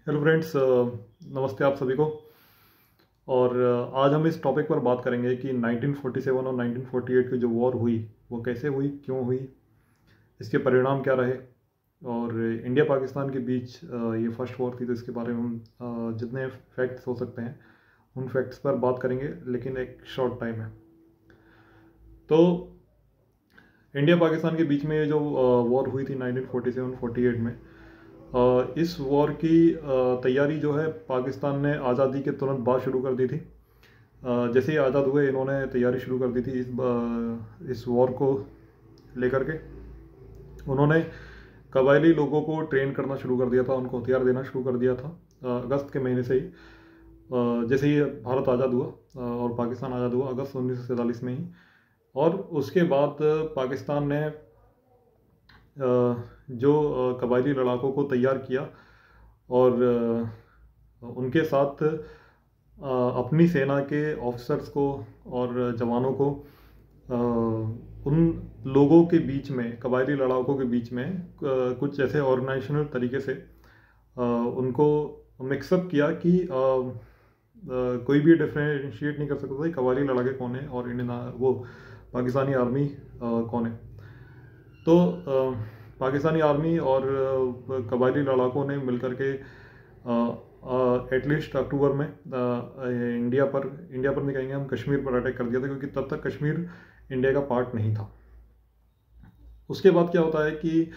Hello friends, नमस्ते आप सभी को। और आज हम इस टॉपिक पर बात करेंगे कि 1947 और 1948 की जो वॉर हुई वो कैसे हुई, क्यों हुई, इसके परिणाम क्या रहे। और इंडिया पाकिस्तान के बीच ये फर्स्ट वॉर थी, तो इसके बारे में हम जितने फैक्ट्स हो सकते हैं उन फैक्ट्स पर बात करेंगे, लेकिन एक शॉर्ट टाइम है। तो इंडिया पाकिस्तान के बीच में ये जो वॉर हुई थी 1947-48 में, इस वॉर की तैयारी जो है पाकिस्तान ने आज़ादी के तुरंत बाद शुरू कर दी थी। जैसे ही आज़ाद हुए इन्होंने तैयारी शुरू कर दी थी इस वॉर को लेकर के। उन्होंने कबायली लोगों को ट्रेन करना शुरू कर दिया था, उनको हथियार देना शुरू कर दिया था अगस्त के महीने से ही। जैसे ही भारत आज़ाद हुआ और पाकिस्तान आज़ाद हुआ अगस्त 1947 में ही। और उसके बाद पाकिस्तान ने जो कबायली लड़ाकों को तैयार किया और उनके साथ अपनी सेना के ऑफिसर्स को और जवानों को उन लोगों के बीच में, कबायली लड़ाकों के बीच में कुछ ऐसे ऑर्गेनाइजेशनल तरीके से उनको मिक्सअप किया कि कोई भी डिफ्रेंशिएट नहीं कर सकता था कबायली लड़ाके कौन है और इंडियन वो पाकिस्तानी आर्मी कौन है। तो पाकिस्तानी आर्मी और कबायली लड़ाकों ने मिलकर के एटलीस्ट अक्टूबर में इंडिया पर नहीं कहेंगे हम, कश्मीर पर अटैक कर दिया था, क्योंकि तब तक कश्मीर इंडिया का पार्ट नहीं था। उसके बाद क्या होता है कि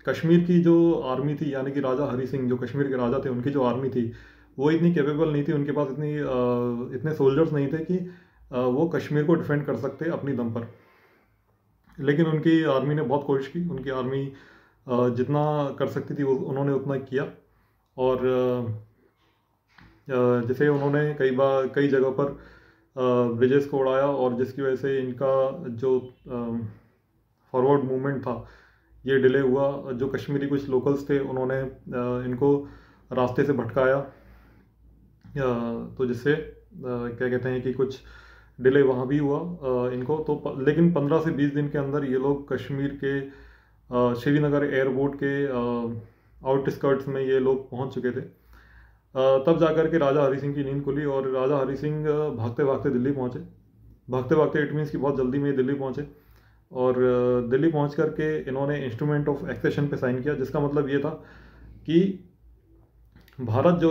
कश्मीर की जो आर्मी थी, यानी कि राजा हरी सिंह जो कश्मीर के राजा थे, उनकी जो आर्मी थी वो इतनी कैपेबल नहीं थी, उनके पास इतने सोल्जर्स नहीं थे कि वो कश्मीर को डिफेंड कर सकते अपनी दम पर। लेकिन उनकी आर्मी ने बहुत कोशिश की, उनकी आर्मी जितना कर सकती थी उन्होंने उतना किया। और जैसे उन्होंने कई जगह पर ब्रिजेस को उड़ाया, और जिसकी वजह से इनका जो फॉरवर्ड मूवमेंट था ये डिले हुआ। जो कश्मीरी कुछ लोकल्स थे उन्होंने इनको रास्ते से भटकाया, तो जिससे क्या कहते हैं कि कुछ डिले वहाँ भी हुआ इनको। तो लेकिन 15 से 20 दिन के अंदर ये लोग कश्मीर के श्रीनगर एयरपोर्ट के आउटस्कर्ट्स में ये लोग पहुँच चुके थे। तब जाकर के राजा हरी सिंह की नींद खुली और राजा हरी सिंह भागते भागते दिल्ली पहुँचे। भागते भागते इट मीन्स कि बहुत जल्दी में दिल्ली पहुँचे, और दिल्ली पहुँच करके इन्होंने इंस्ट्रूमेंट ऑफ एक्सेशन पे साइन किया, जिसका मतलब ये था कि भारत जो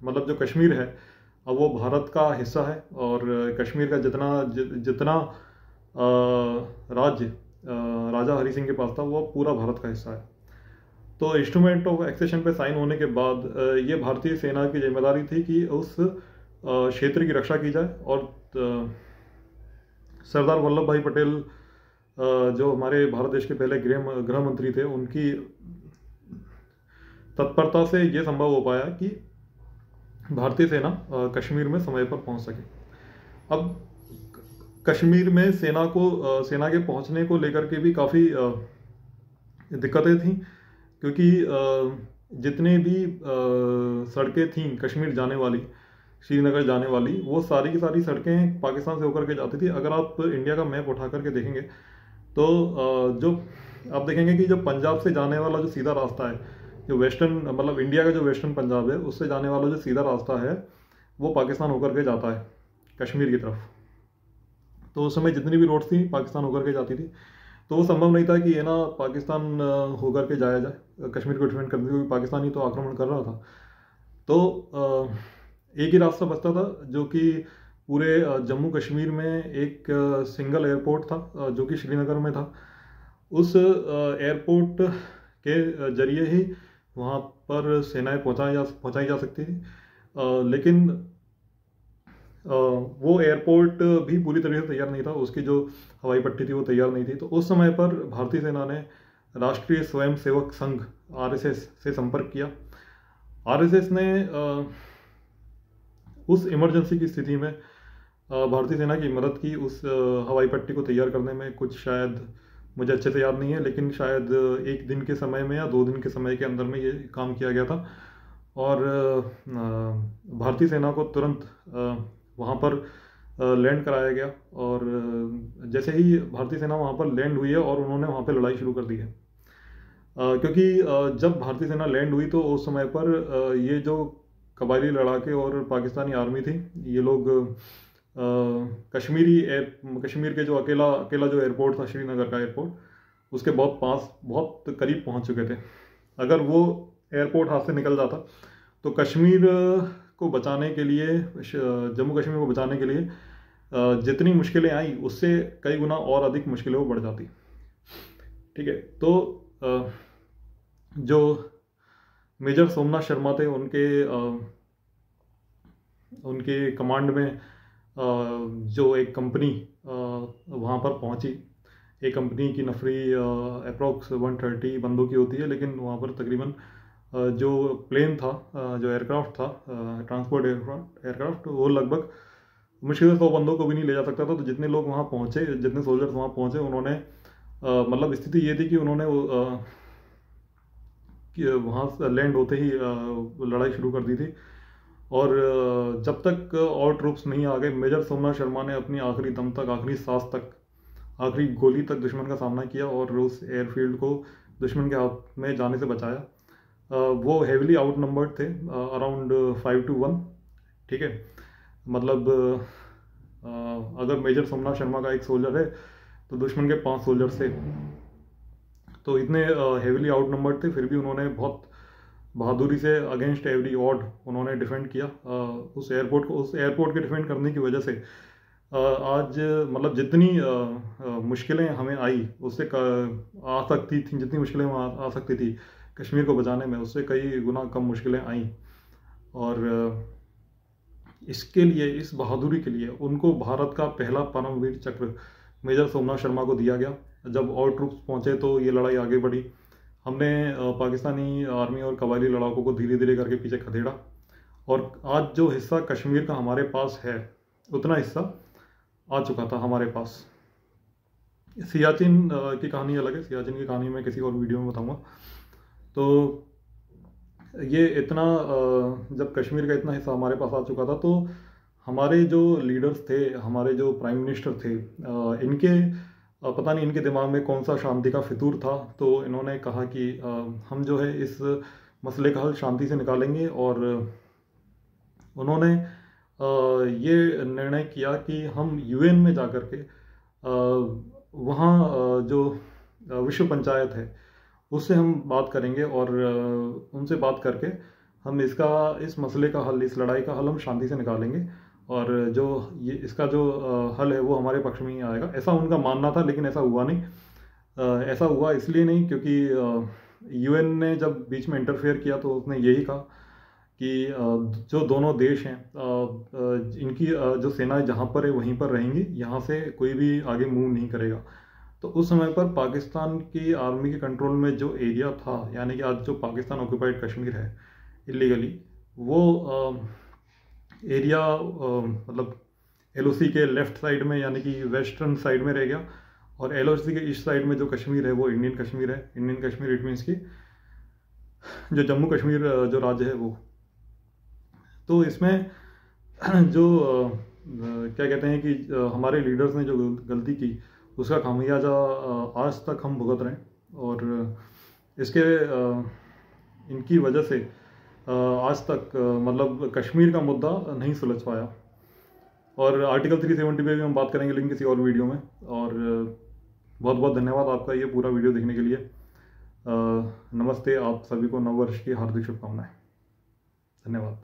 मतलब जो कश्मीर है अब वो भारत का हिस्सा है, और कश्मीर का जितना राज्य राजा हरी सिंह के पास था वो पूरा भारत का हिस्सा है। तो इंस्ट्रूमेंट ऑफ एक्सेशन पे साइन होने के बाद ये भारतीय सेना की जिम्मेदारी थी कि उस क्षेत्र की रक्षा की जाए। और सरदार वल्लभ भाई पटेल जो हमारे भारत देश के पहले गृह मंत्री थे, उनकी तत्परता से ये संभव हो पाया कि भारतीय सेना कश्मीर में समय पर पहुंच सके। अब कश्मीर में सेना के पहुंचने को लेकर के भी काफ़ी दिक्कतें थीं, क्योंकि जितने भी सड़कें थीं कश्मीर जाने वाली, श्रीनगर जाने वाली, वो सारी की सारी सड़कें पाकिस्तान से होकर के जाती थी। अगर आप इंडिया का मैप उठा करके देखेंगे तो जो आप देखेंगे कि जो पंजाब से जाने वाला जो सीधा रास्ता है, जो वेस्टर्न मतलब इंडिया का जो वेस्टर्न पंजाब है उससे जाने वाला जो सीधा रास्ता है वो पाकिस्तान होकर के जाता है कश्मीर की तरफ। तो उस समय जितनी भी रोड्स थी पाकिस्तान होकर के जाती थी, तो वो संभव नहीं था कि ये ना पाकिस्तान होकर के जाया जाए कश्मीर को डिफेंड करने, क्योंकि पाकिस्तान ही तो आक्रमण कर रहा था। तो एक ही रास्ता बचता था, जो कि पूरे जम्मू कश्मीर में एक सिंगल एयरपोर्ट था जो कि श्रीनगर में था। उस एयरपोर्ट के जरिए ही वहाँ पर सेनाएं पहुँचाई जा सकती थी। लेकिन वो एयरपोर्ट भी पूरी तरह से तैयार नहीं था, उसकी जो हवाई पट्टी थी वो तैयार नहीं थी। तो उस समय पर भारतीय सेना ने राष्ट्रीय स्वयंसेवक संघ आरएसएस से संपर्क किया। आरएसएस ने उस इमरजेंसी की स्थिति में भारतीय सेना की मदद की उस हवाई पट्टी को तैयार करने में। कुछ शायद मुझे अच्छे से याद नहीं है, लेकिन शायद 1 दिन के समय में या 2 दिन के समय के अंदर में ये काम किया गया था। और भारतीय सेना को तुरंत वहाँ पर लैंड कराया गया, और जैसे ही भारतीय सेना वहाँ पर लैंड हुई है और उन्होंने वहाँ पर लड़ाई शुरू कर दी है। क्योंकि जब भारतीय सेना लैंड हुई तो उस समय पर ये जो कबायली लड़ाके और पाकिस्तानी आर्मी थी, ये लोग कश्मीर के जो अकेला अकेला जो एयरपोर्ट था, श्रीनगर का एयरपोर्ट, उसके बहुत पास, बहुत करीब पहुंच चुके थे। अगर वो एयरपोर्ट हाथ से निकल जाता तो कश्मीर को बचाने के लिए, जम्मू कश्मीर को बचाने के लिए जितनी मुश्किलें आई उससे कई गुना और अधिक मुश्किलें वो बढ़ जाती। ठीक है, तो जो मेजर सोमनाथ शर्मा थे, उनके कमांड में जो एक कंपनी वहाँ पर पहुँची, एक कंपनी की नफरी अप्रोक्स 130 बंदों की होती है, लेकिन वहाँ पर तकरीबन जो प्लेन था, जो एयरक्राफ्ट था, ट्रांसपोर्ट एयरक्राफ्ट, वो लगभग मुश्किल से 100 बंदों को भी नहीं ले जा सकता था। तो जितने लोग वहाँ पहुँचे, जितने सोल्जर्स वहाँ पहुँचे, उन्होंने मतलब स्थिति ये थी कि उन्होंने वहाँ से लैंड होते ही लड़ाई शुरू कर दी थी। और जब तक और ट्रूप्स नहीं आ गए, मेजर सोमनाथ शर्मा ने अपनी आखिरी दम तक, आखिरी सांस तक, आखिरी गोली तक दुश्मन का सामना किया और उस एयरफील्ड को दुश्मन के हाथ में जाने से बचाया। वो हेविली आउट नंबर्ड थे, अराउंड 5 to 1। ठीक है, मतलब अगर मेजर सोमनाथ शर्मा का एक सोल्जर है तो दुश्मन के 5 सोल्जर्स थे, तो इतने हेविली आउट नंबर्ड थे, फिर भी उन्होंने बहुत बहादुरी से अगेंस्ट एवरी ऑड उन्होंने डिफेंड किया उस एयरपोर्ट को। उस एयरपोर्ट के डिफेंड करने की वजह से आज मतलब जितनी मुश्किलें हमें आई उससे आ सकती थी, जितनी मुश्किलें आ सकती थी कश्मीर को बचाने में, उससे कई गुना कम मुश्किलें आई। और इसके लिए, इस बहादुरी के लिए उनको भारत का पहला परमवीर चक्र मेजर सोमनाथ शर्मा को दिया गया। जब और ट्रूप्स पहुंचे तो ये लड़ाई आगे बढ़ी। हमने पाकिस्तानी आर्मी और कबायली लड़ाकों को धीरे धीरे करके पीछे खदेड़ा, और आज जो हिस्सा कश्मीर का हमारे पास है, उतना हिस्सा आ चुका था हमारे पास। सियाचिन की कहानी अलग है, सियाचिन की कहानी मैं किसी और वीडियो में बताऊंगा। तो ये इतना जब कश्मीर का इतना हिस्सा हमारे पास आ चुका था, तो हमारे जो लीडर्स थे, हमारे जो प्राइम मिनिस्टर थे, इनके पता नहीं इनके दिमाग में कौन सा शांति का फितूर था। तो इन्होंने कहा कि हम जो है इस मसले का हल शांति से निकालेंगे। और उन्होंने ये निर्णय किया कि हम यूएन में जाकर के वहाँ जो विश्व पंचायत है उससे हम बात करेंगे, और उनसे बात करके हम इस मसले का हल, इस लड़ाई का हल हम शांति से निकालेंगे, और जो ये इसका जो हल है वो हमारे पक्ष में ही आएगा। ऐसा उनका मानना था, लेकिन ऐसा हुआ नहीं। ऐसा हुआ इसलिए नहीं क्योंकि यूएन ने जब बीच में इंटरफेयर किया तो उसने यही कहा कि जो दोनों देश हैं, इनकी जो सेनाएं जहाँ पर है वहीं पर रहेंगी, यहाँ से कोई भी आगे मूव नहीं करेगा। तो उस समय पर पाकिस्तान की आर्मी के कंट्रोल में जो एरिया था, यानी कि आज जो पाकिस्तान ऑक्यूपाइड कश्मीर है इलीगली, वो एरिया मतलब एलओसी के लेफ्ट साइड में, यानी कि वेस्टर्न साइड में रह गया, और एलओसी के ईस्ट साइड में जो कश्मीर है वो इंडियन कश्मीर है। इंडियन कश्मीर इट मीन्स की जो जम्मू कश्मीर जो राज्य है वो। तो इसमें जो क्या कहते हैं कि हमारे लीडर्स ने जो गलती की उसका खामियाजा आज तक हम भुगत रहे हैं, और इसके इनकी वजह से आज तक मतलब कश्मीर का मुद्दा नहीं सुलझ पाया। और आर्टिकल 370 पे भी हम बात करेंगे, लेकिन किसी और वीडियो में। और बहुत बहुत धन्यवाद आपका ये पूरा वीडियो देखने के लिए। नमस्ते, आप सभी को नववर्ष की हार्दिक शुभकामनाएं। धन्यवाद।